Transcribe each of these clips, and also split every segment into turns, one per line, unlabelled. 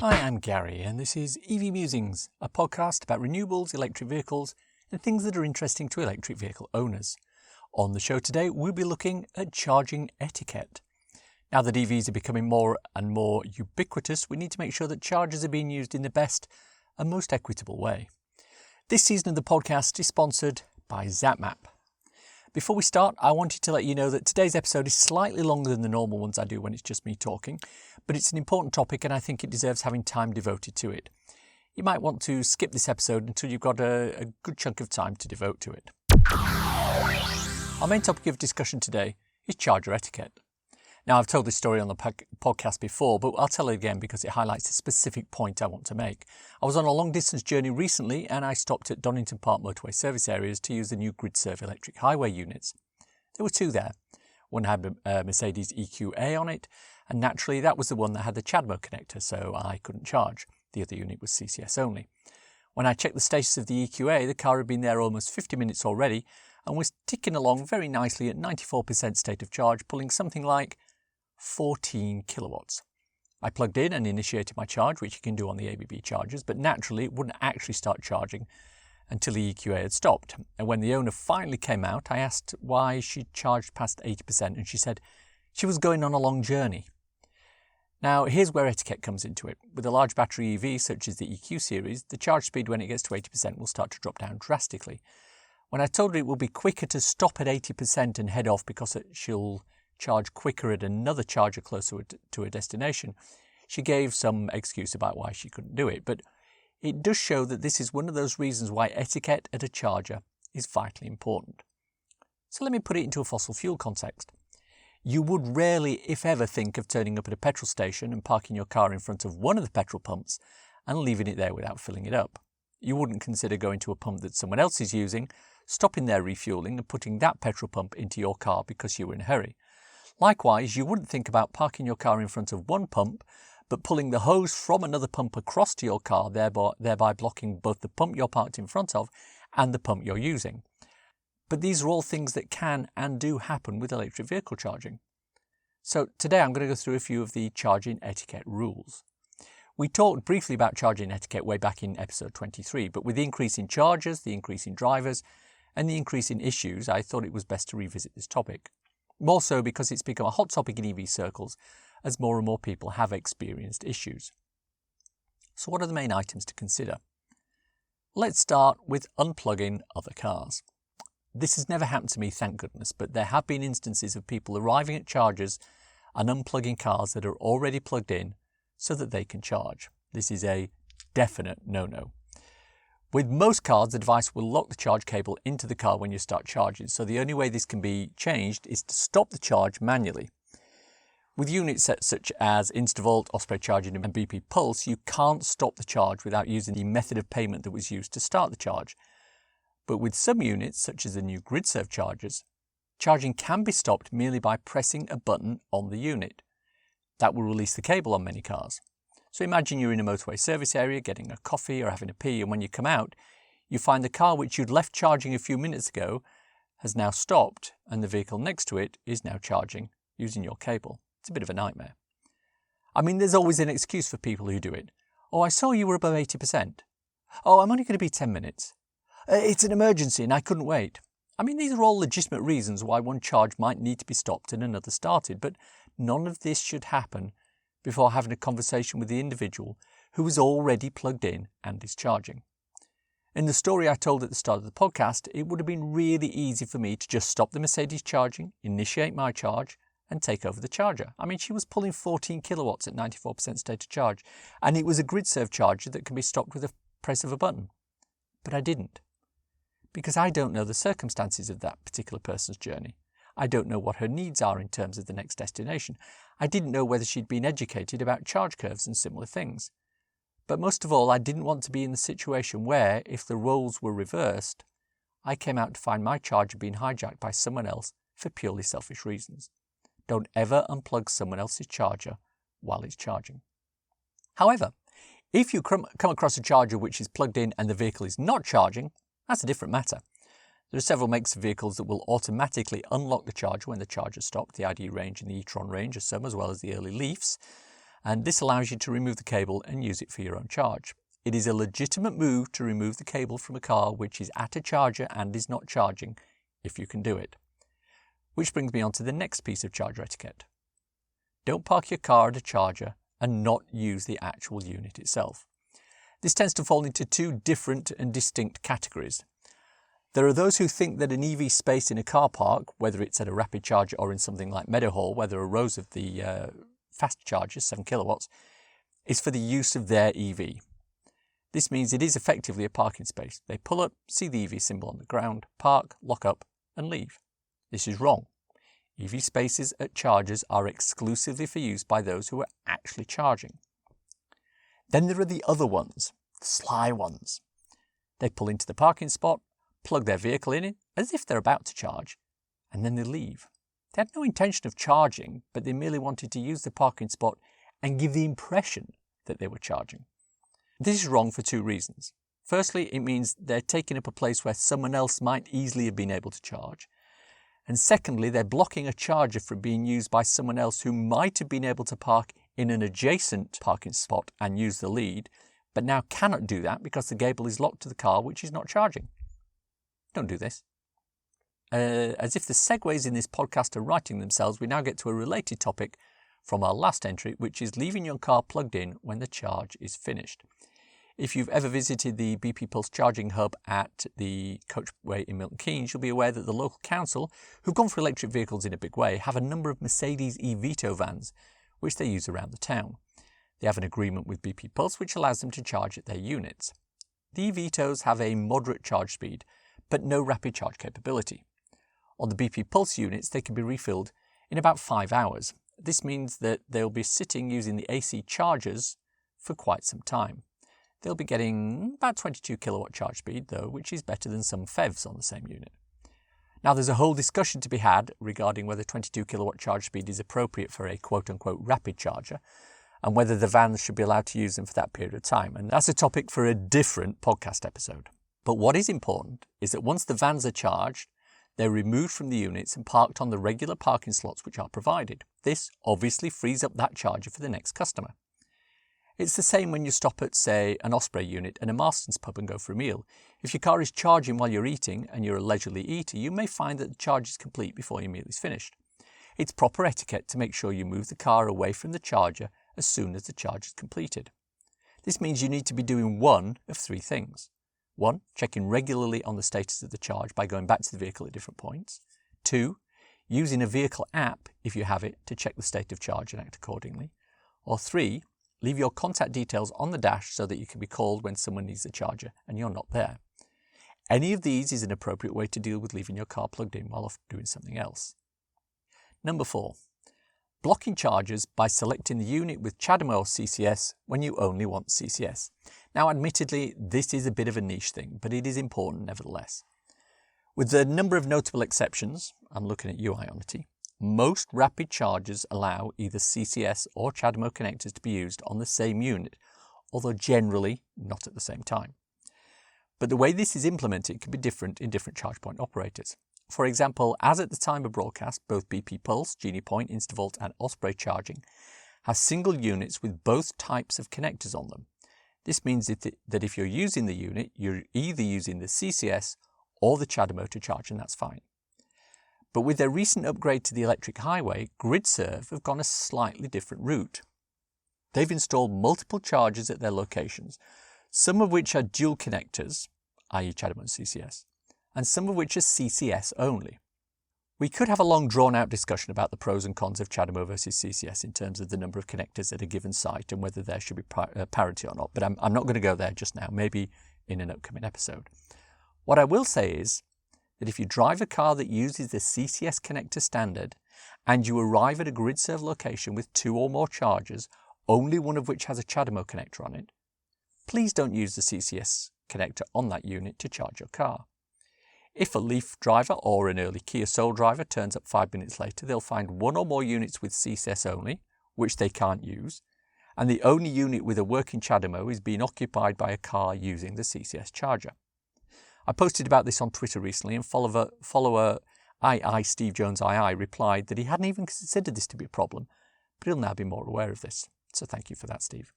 Hi, I'm Gary, and this is EV Musings, a podcast about renewables, electric vehicles, and things that are interesting to electric vehicle owners. On the show today, we'll be looking at charging etiquette. Now that EVs are becoming more and more ubiquitous, we need to make sure that chargers are being used in the best and most equitable way. This season of the podcast is sponsored by ZapMap. Before we start, I wanted to let you know that today's episode is slightly longer than the normal ones I do when it's just me talking, but it's an important topic and I think it deserves having time devoted to it. You might want to skip this episode until you've got a good chunk of time to devote to it. Our main topic of discussion today is charger etiquette. Now, I've told this story on the podcast before, but I'll tell it again because it highlights a specific point I want to make. I was on a long-distance journey recently and I stopped at Donington Park motorway service areas to use the new GridServe electric highway units. There were two there. One had a Mercedes EQA on it, and naturally that was the one that had the CHAdeMO connector, so I couldn't charge. The other unit was CCS only. When I checked the status of the EQA, the car had been there almost 50 minutes already and was ticking along very nicely at 94% state of charge, pulling something like 14 kilowatts. I plugged in and initiated my charge, which you can do on the ABB chargers, but naturally it wouldn't actually start charging until the EQA had stopped. And when the owner finally came out, I asked why she'd charged past 80%, and she said she was going on a long journey. Now, here's where etiquette comes into it. With a large battery EV, such as the EQ series, the charge speed when it gets to 80% will start to drop down drastically. When I told her it will be quicker to stop at 80% and head off because she'll charge quicker at another charger closer to her destination, she gave some excuse about why she couldn't do it. But it does show that this is one of those reasons why etiquette at a charger is vitally important. So let me put it into a fossil fuel context. You would rarely, if ever, think of turning up at a petrol station and parking your car in front of one of the petrol pumps and leaving it there without filling it up. You wouldn't consider going to a pump that someone else is using, stopping their refueling and putting that petrol pump into your car because you were in a hurry. Likewise, you wouldn't think about parking your car in front of one pump, but pulling the hose from another pump across to your car, thereby blocking both the pump you're parked in front of and the pump you're using. But these are all things that can and do happen with electric vehicle charging. So today I'm going to go through a few of the charging etiquette rules. We talked briefly about charging etiquette way back in episode 23, but with the increase in chargers, the increase in drivers, and the increase in issues, I thought it was best to revisit this topic. More so because it's become a hot topic in EV circles as more and more people have experienced issues. So what are the main items to consider? Let's start with unplugging other cars. This has never happened to me, thank goodness, but there have been instances of people arriving at chargers and unplugging cars that are already plugged in so that they can charge. This is a definite no-no. With most cars, the device will lock the charge cable into the car when you start charging, so the only way this can be changed is to stop the charge manually. With units such as InstaVolt, Osprey Charging and BP Pulse, you can't stop the charge without using the method of payment that was used to start the charge. But with some units, such as the new GridServe chargers, charging can be stopped merely by pressing a button on the unit. That will release the cable on many cars. So imagine you're in a motorway service area getting a coffee or having a pee, and when you come out, you find the car which you'd left charging a few minutes ago has now stopped and the vehicle next to it is now charging using your cable. It's a bit of a nightmare. I mean, there's always an excuse for people who do it. Oh, I saw you were above 80%. Oh, I'm only going to be 10 minutes. It's an emergency and I couldn't wait. I mean, these are all legitimate reasons why one charge might need to be stopped and another started, but none of this should happen before having a conversation with the individual who is already plugged in and is charging. In the story I told at the start of the podcast, it would have been really easy for me to just stop the Mercedes charging, initiate my charge, and take over the charger. I mean, she was pulling 14 kilowatts at 94% state of charge, and it was a GridServe charger that can be stopped with a press of a button. But I didn't, because I don't know the circumstances of that particular person's journey. I don't know what her needs are in terms of the next destination. I didn't know whether she'd been educated about charge curves and similar things. But most of all, I didn't want to be in the situation where, if the roles were reversed, I came out to find my charger being hijacked by someone else for purely selfish reasons. Don't ever unplug someone else's charger while it's charging. However, if you come across a charger which is plugged in and the vehicle is not charging, that's a different matter. There are several makes of vehicles that will automatically unlock the charger when the charger stopped. The ID range and the e-tron range are some, as well as the early Leafs. and this allows you to remove the cable and use it for your own charge. It is a legitimate move to remove the cable from a car which is at a charger and is not charging, if you can do it. Which brings me on to the next piece of charger etiquette. Don't park your car at a charger and not use the actual unit itself. This tends to fall into two different and distinct categories. There are those who think that an EV space in a car park, whether it's at a rapid charger or in something like Meadowhall, where there are rows of the fast chargers, 7 kilowatts, is for the use of their EV. This means it is effectively a parking space. They pull up, see the EV symbol on the ground, park, lock up and leave. This is wrong. EV spaces at chargers are exclusively for use by those who are actually charging. Then there are the other ones, the sly ones. They pull into the parking spot, plug their vehicle in as if they're about to charge, and then they leave. They had no intention of charging, but they merely wanted to use the parking spot and give the impression that they were charging. This is wrong for two reasons. Firstly, it means they're taking up a place where someone else might easily have been able to charge. And secondly, they're blocking a charger from being used by someone else who might have been able to park in an adjacent parking spot and use the lead, but now cannot do that because the cable is locked to the car which is not charging. Don't do this. As if the segues in this podcast are writing themselves, we now get to a related topic from our last entry, which is leaving your car plugged in when the charge is finished. If you've ever visited the BP Pulse charging hub at the Coachway in Milton Keynes, you'll be aware that the local council, who've gone for electric vehicles in a big way, have a number of Mercedes eVito vans, which they use around the town. They have an agreement with BP Pulse, which allows them to charge at their units. The eVitos have a moderate charge speed, but no rapid charge capability. On the BP Pulse units, they can be refilled in about 5 hours. This means that they'll be sitting using the AC chargers for quite some time. They'll be getting about 22 kilowatt charge speed though, which is better than some PHEVs on the same unit. Now there's a whole discussion to be had regarding whether 22 kilowatt charge speed is appropriate for a quote-unquote rapid charger and whether the vans should be allowed to use them for that period of time, and that's a topic for a different podcast episode. But what is important is that once the vans are charged, they're removed from the units and parked on the regular parking slots which are provided. This obviously frees up that charger for the next customer. It's the same when you stop at, say, an Osprey unit and a Marston's pub and go for a meal. If your car is charging while you're eating and you're a leisurely eater, you may find that the charge is complete before your meal is finished. It's proper etiquette to make sure you move the car away from the charger as soon as the charge is completed. This means you need to be doing one of three things. 1. Checking regularly on the status of the charge by going back to the vehicle at different points. 2. Using a vehicle app, if you have it, to check the state of charge and act accordingly. Or 3. Leave your contact details on the dash so that you can be called when someone needs the charger and you're not there. Any of these is an appropriate way to deal with leaving your car plugged in while off doing something else. Number 4. Blocking chargers by selecting the unit with CHAdeMO or CCS when you only want CCS. Now, admittedly, this is a bit of a niche thing, but it is important nevertheless. With the number of notable exceptions, I'm looking at you, Ionity, most rapid chargers allow either CCS or CHAdeMO connectors to be used on the same unit, although generally not at the same time. But the way this is implemented can be different in different charge point operators. For example, as at the time of broadcast, both BP Pulse, Genie Point, Instavolt and Osprey Charging have single units with both types of connectors on them. This means that if you're using the unit, you're either using the CCS or the CHAdeMO to charge, and that's fine. But with their recent upgrade to the electric highway, GridServe have gone a slightly different route. They've installed multiple chargers at their locations, some of which are dual connectors, i.e. CHAdeMO and CCS, and some of which are CCS only. We could have a long drawn-out discussion about the pros and cons of CHAdeMO versus CCS in terms of the number of connectors at a given site and whether there should be parity or not, but I'm not going to go there just now, maybe in an upcoming episode. What I will say is that if you drive a car that uses the CCS connector standard and you arrive at a GridServe location with 2 or more chargers, only one of which has a CHAdeMO connector on it, please don't use the CCS connector on that unit to charge your car. If a Leaf driver or an early Kia Soul driver turns up 5 minutes later, they'll find 1 or more units with CCS only, which they can't use, and the only unit with a working CHAdeMO is being occupied by a car using the CCS charger. I posted about this on Twitter recently, and follower II Steve Jones II replied that he hadn't even considered this to be a problem, but he'll now be more aware of this. So thank you for that, Steve.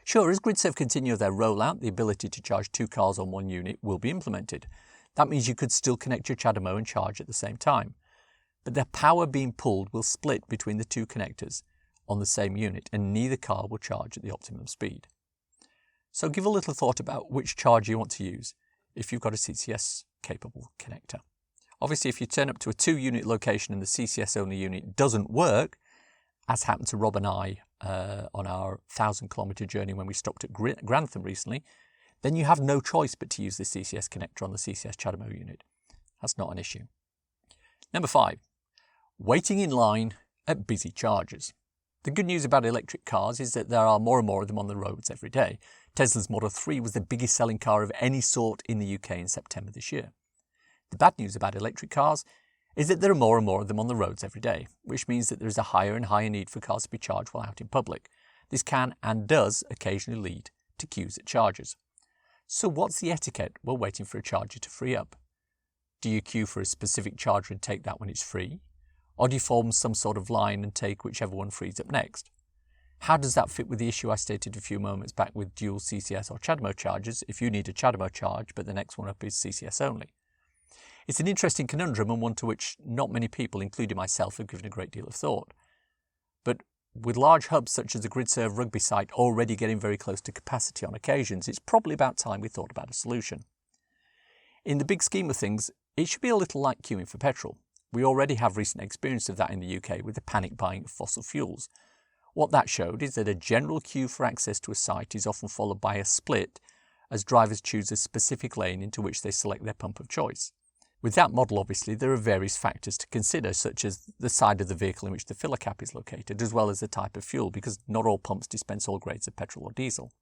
Sure, as GridServe continue their rollout, the ability to charge 2 cars on one unit will be implemented. That means you could still connect your CHAdeMO and charge at the same time. But the power being pulled will split between the two connectors on the same unit, and neither car will charge at the optimum speed. So give a little thought about which charger you want to use if you've got a CCS capable connector. Obviously, if you turn up to a 2-unit location and the CCS only unit doesn't work, as happened to Rob and I on our 1,000-kilometre journey when we stopped at Grantham recently, then you have no choice but to use the CCS connector on the CCS CHAdeMO unit. That's not an issue. Number 5, waiting in line at busy chargers. The good news about electric cars is that there are more and more of them on the roads every day. Tesla's Model 3 was the biggest selling car of any sort in the UK in September this year. The bad news about electric cars is that there are more and more of them on the roads every day, which means that there is a higher and higher need for cars to be charged while out in public. This can and does occasionally lead to queues at chargers. So what's the etiquette while waiting for a charger to free up? Do you queue for a specific charger and take that when it's free? Or do you form some sort of line and take whichever one frees up next? How does that fit with the issue I stated a few moments back with dual CCS or CHAdeMO chargers if you need a CHAdeMO charge but the next one up is CCS only? It's an interesting conundrum and one to which not many people, including myself, have given a great deal of thought. But with large hubs such as the GridServe Rugby site already getting very close to capacity on occasions, it's probably about time we thought about a solution. In the big scheme of things, it should be a little like queuing for petrol. We already have recent experience of that in the UK with the panic buying of fossil fuels. What that showed is that a general queue for access to a site is often followed by a split as drivers choose a specific lane into which they select their pump of choice. With that model, obviously, there are various factors to consider, such as the side of the vehicle in which the filler cap is located, as well as the type of fuel, because not all pumps dispense all grades of petrol or diesel.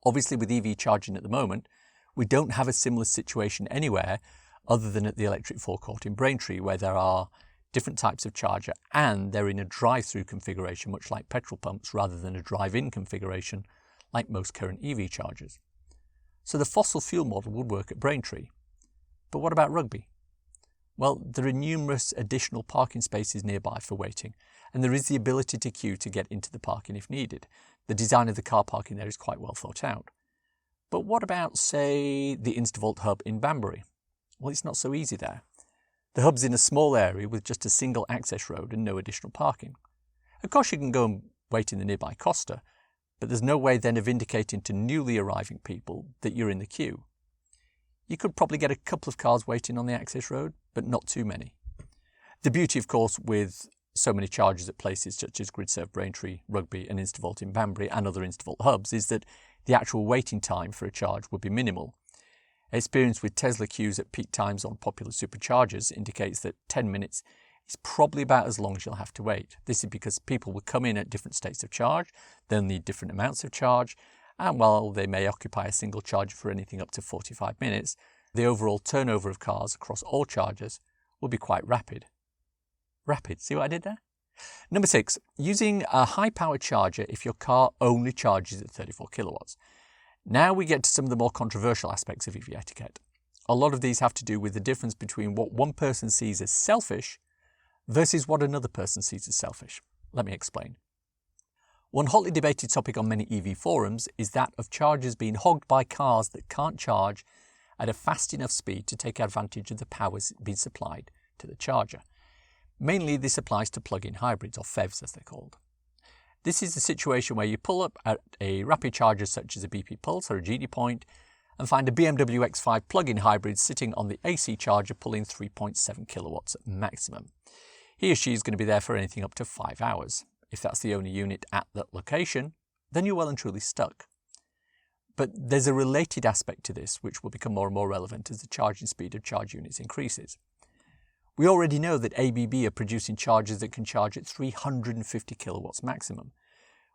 Obviously, with EV charging at the moment, we don't have a similar situation anywhere other than at the electric forecourt in Braintree, where there are different types of charger and they're in a drive-through configuration, much like petrol pumps, rather than a drive-in configuration like most current EV chargers. So the fossil fuel model would work at Braintree. But what about Rugby? Well, there are numerous additional parking spaces nearby for waiting, and there is the ability to queue to get into the parking if needed. The design of the car parking there is quite well thought out. But what about, say, the Instavolt hub in Banbury? Well, it's not so easy there. The hub's in a small area with just a single access road and no additional parking. Of course, you can go and wait in the nearby Costa, but there's no way then of indicating to newly arriving people that you're in the queue. You could probably get a couple of cars waiting on the access road, but not too many. The beauty, of course, with so many chargers at places such as GridServe Braintree, Rugby and Instavolt in Banbury and other Instavolt hubs is that the actual waiting time for a charge would be minimal. Experience with Tesla queues at peak times on popular superchargers indicates that 10 minutes is probably about as long as you'll have to wait. This is because people will come in at different states of charge, they'll need different amounts of charge, and while they may occupy a single charger for anything up to 45 minutes, the overall turnover of cars across all chargers will be quite rapid. Rapid, see what I did there? Number 6, using a high-powered charger if your car only charges at 34 kilowatts. Now we get to some of the more controversial aspects of EV etiquette. A lot of these have to do with the difference between what one person sees as selfish versus what another person sees as selfish. Let me explain. One hotly debated topic on many EV forums is that of chargers being hogged by cars that can't charge at a fast enough speed to take advantage of the power being supplied to the charger. Mainly this applies to plug-in hybrids, or PHEVs as they're called. This is the situation where you pull up at a rapid charger such as a BP Pulse or a GD Point and find a BMW X5 plug-in hybrid sitting on the AC charger pulling 3.7 kilowatts maximum. He or she is going to be there for anything up to 5 hours. If that's the only unit at that location, then you're well and truly stuck. But there's a related aspect to this which will become more and more relevant as the charging speed of charge units increases. We already know that ABB are producing chargers that can charge at 350 kilowatts maximum.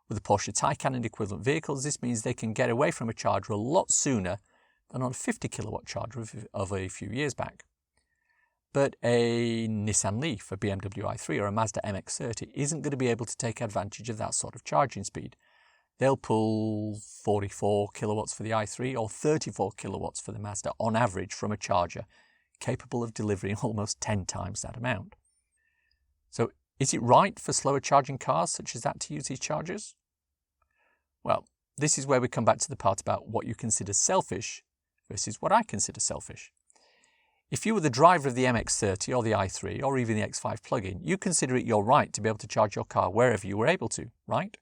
With the Porsche Taycan and equivalent vehicles, this means they can get away from a charger a lot sooner than on a 50 kilowatt charger of a few years back. But a Nissan Leaf, a BMW i3 or a Mazda MX-30 isn't going to be able to take advantage of that sort of charging speed. They'll pull 44 kilowatts for the i3 or 34 kilowatts for the Mazda on average from a charger capable of delivering almost 10 times that amount. So is it right for slower charging cars such as that to use these chargers? Well, this is where we come back to the part about what you consider selfish versus what I consider selfish. If you were the driver of the MX-30 or the i3 or even the X5 plug-in, you consider it your right to be able to charge your car wherever you were able to, right?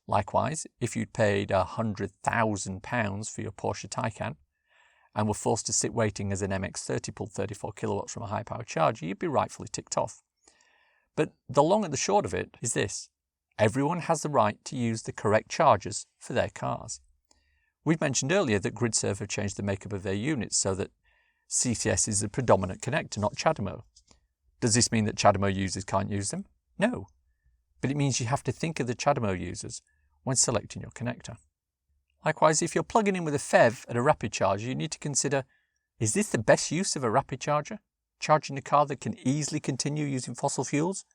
Likewise, if you'd paid £100,000 for your Porsche Taycan and were forced to sit waiting as an MX-30 pulled 34 kilowatts from a high-power charger, you'd be rightfully ticked off. But the long and the short of it is this. Everyone has the right to use the correct chargers for their cars. We've mentioned earlier that GridServe have changed the makeup of their units so that CCS is the predominant connector, not CHAdeMO. Does this mean that CHAdeMO users can't use them? No. But it means you have to think of the CHAdeMO users when selecting your connector. Likewise, if you're plugging in with a PHEV at a rapid charger, you need to consider, is this the best use of a rapid charger? Charging a car that can easily continue using fossil fuels?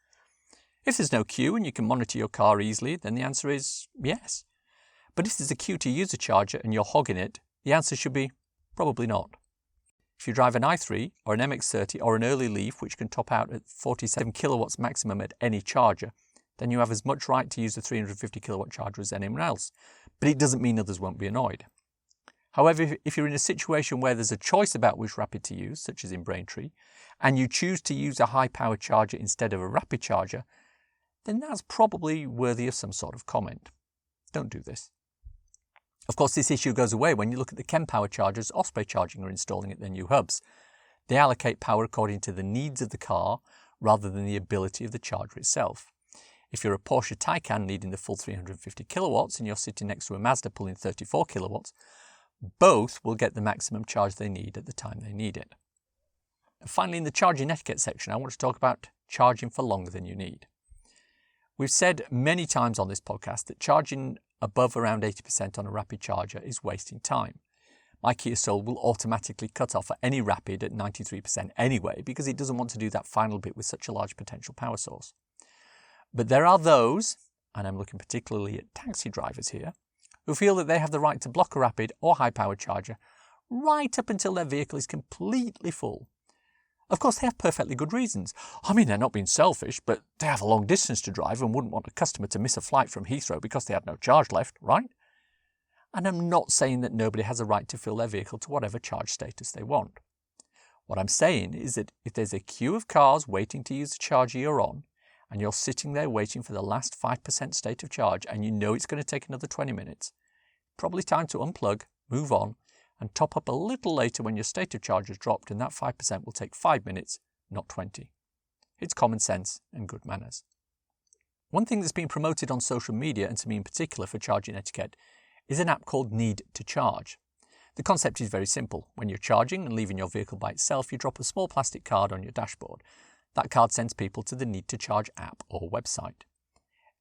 If there's no queue and you can monitor your car easily, then the answer is yes. But if there's a queue to use a charger and you're hogging it, the answer should be probably not. If you drive an i3 or an MX-30 or an early Leaf, which can top out at 47 kilowatts maximum at any charger, then you have as much right to use the 350 kilowatt charger as anyone else. But it doesn't mean others won't be annoyed. However, if you're in a situation where there's a choice about which rapid to use, such as in Braintree, and you choose to use a high-power charger instead of a rapid charger, then that's probably worthy of some sort of comment. Don't do this. Of course, this issue goes away when you look at the Kempower chargers Osprey Charging are installing at their new hubs. They allocate power according to the needs of the car rather than the ability of the charger itself. If you're a Porsche Taycan needing the full 350 kilowatts and you're sitting next to a Mazda pulling 34 kilowatts, both will get the maximum charge they need at the time they need it. And finally, in the charging etiquette section, I want to talk about charging for longer than you need. We've said many times on this podcast that charging above around 80% on a rapid charger is wasting time. My Kia Soul will automatically cut off at any rapid at 93% anyway because it doesn't want to do that final bit with such a large potential power source. But there are those, and I'm looking particularly at taxi drivers here, who feel that they have the right to block a rapid or high power charger right up until their vehicle is completely full. Of course, they have perfectly good reasons. I mean, they're not being selfish, but they have a long distance to drive and wouldn't want a customer to miss a flight from Heathrow because they had no charge left, right? And I'm not saying that nobody has a right to fill their vehicle to whatever charge status they want. What I'm saying is that if there's a queue of cars waiting to use the charger you're on, and you're sitting there waiting for the last 5% state of charge, and you know it's going to take another 20 minutes, probably time to unplug, move on, and top up a little later when your state of charge has dropped, and that 5% will take 5 minutes, not 20. It's common sense and good manners. One thing that's been promoted on social media, and to me in particular for charging etiquette, is an app called Need to Charge. The concept is very simple. When you're charging and leaving your vehicle by itself, you drop a small plastic card on your dashboard. That card sends people to the Need to Charge app or website.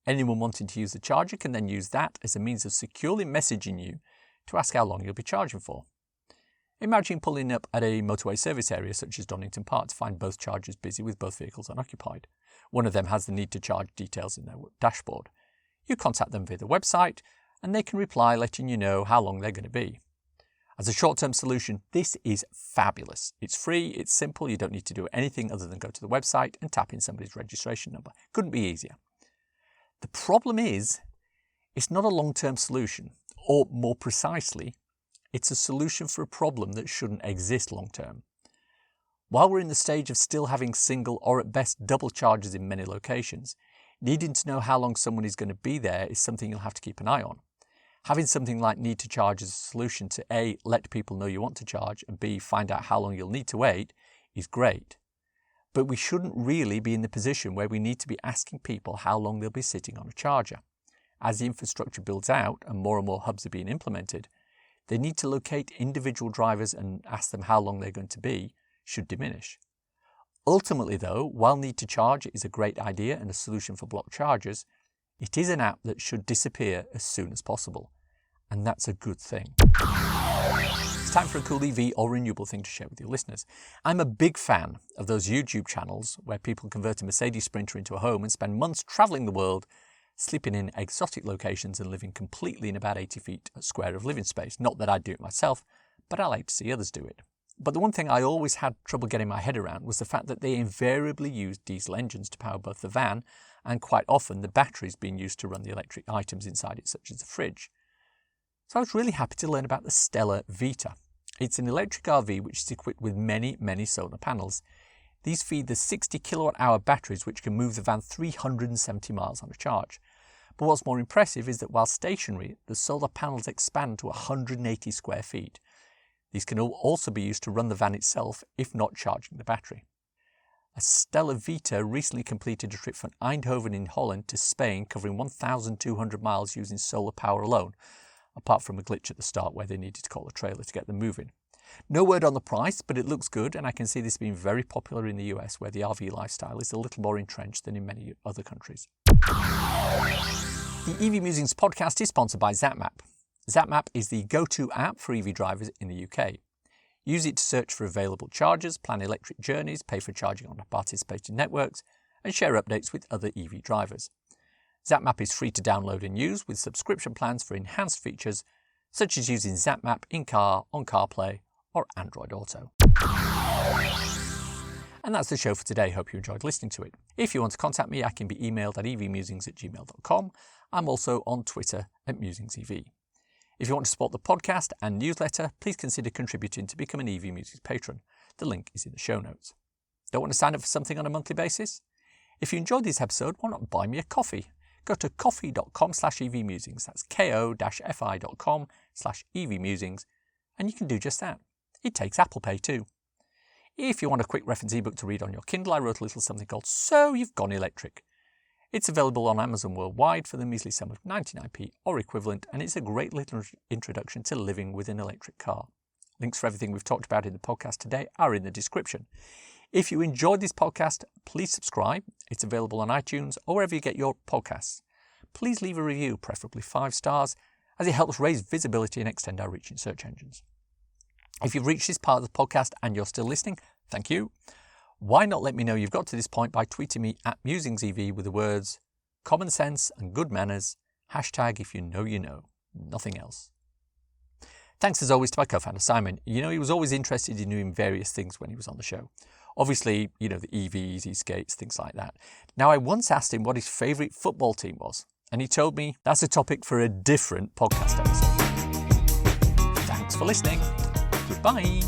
Anyone wanting to use the charger can then use that as a means of securely messaging you to ask how long you'll be charging for. Imagine pulling up at a motorway service area such as Donington Park to find both chargers busy with both vehicles unoccupied. One of them has the Need to Charge details in their dashboard. You contact them via the website and they can reply letting you know how long they're going to be. As a short-term solution, this is fabulous. It's free, it's simple, you don't need to do anything other than go to the website and tap in somebody's registration number. Couldn't be easier. The problem is, it's not a long-term solution, or more precisely, it's a solution for a problem that shouldn't exist long-term. While we're in the stage of still having single or at best double charges in many locations, needing to know how long someone is going to be there is something you'll have to keep an eye on. Having something like Need to Charge as a solution to A, let people know you want to charge, and B, find out how long you'll need to wait is great. But we shouldn't really be in the position where we need to be asking people how long they'll be sitting on a charger. As the infrastructure builds out and more hubs are being implemented, they need to locate individual drivers and ask them how long they're going to be should diminish. Ultimately though, while Need to Charge is a great idea and a solution for block chargers, it is an app that should disappear as soon as possible. And that's a good thing. It's time for a cool EV or renewable thing to share with your listeners. I'm a big fan of those YouTube channels where people convert a Mercedes Sprinter into a home and spend months travelling the world, sleeping in exotic locations and living completely in about 80 feet square of living space. Not that I'd do it myself, but I like to see others do it. But the one thing I always had trouble getting my head around was the fact that they invariably used diesel engines to power both the van and quite often the battery is being used to run the electric items inside it, such as the fridge. So I was really happy to learn about the Stellar Vita. It's an electric RV which is equipped with many solar panels. These feed the 60 kilowatt hour batteries which can move the van 370 miles on a charge. But what's more impressive is that while stationary, the solar panels expand to 180 square feet. These can also be used to run the van itself if not charging the battery. A Stellar Vita recently completed a trip from Eindhoven in Holland to Spain, covering 1,200 miles using solar power alone, apart from a glitch at the start where they needed to call a trailer to get them moving. No word on the price, but it looks good, and I can see this being very popular in the US, where the RV lifestyle is a little more entrenched than in many other countries. The EV Musings podcast is sponsored by ZapMap. ZapMap is the go-to app for EV drivers in the UK. Use it to search for available chargers, plan electric journeys, pay for charging on participating networks, and share updates with other EV drivers. ZapMap is free to download and use with subscription plans for enhanced features, such as using ZapMap in-car, on CarPlay, or Android Auto. And that's the show for today. Hope you enjoyed listening to it. If you want to contact me, I can be emailed at evmusings@gmail.com. I'm also on Twitter @musingsev. If you want to support the podcast and newsletter, please consider contributing to become an EV Musings patron. The link is in the show notes. Don't want to sign up for something on a monthly basis? If you enjoyed this episode, why not buy me a coffee? Go to coffee.com/evmusings. That's ko-fi.com/evmusings. And you can do just that. It takes Apple Pay too. If you want a quick reference ebook to read on your Kindle, I wrote a little something called So You've Gone Electric. It's available on Amazon worldwide for the measly sum of 99p or equivalent, and it's a great little introduction to living with an electric car. Links for everything we've talked about in the podcast today are in the description. If you enjoyed this podcast, please subscribe. It's available on iTunes or wherever you get your podcasts. Please leave a review, preferably 5 stars, as it helps raise visibility and extend our reach in search engines. If you've reached this part of the podcast and you're still listening, thank you. Why not let me know you've got to this point by tweeting me @musingsev with the words common sense and good manners, #if you know you know, nothing else. Thanks as always to my co-founder Simon. He was always interested in doing various things when he was on the show. Obviously, the EVs, e-skates, things like that. Now, I once asked him what his favourite football team was, and he told me that's a topic for a different podcast episode. Thanks for listening. Goodbye.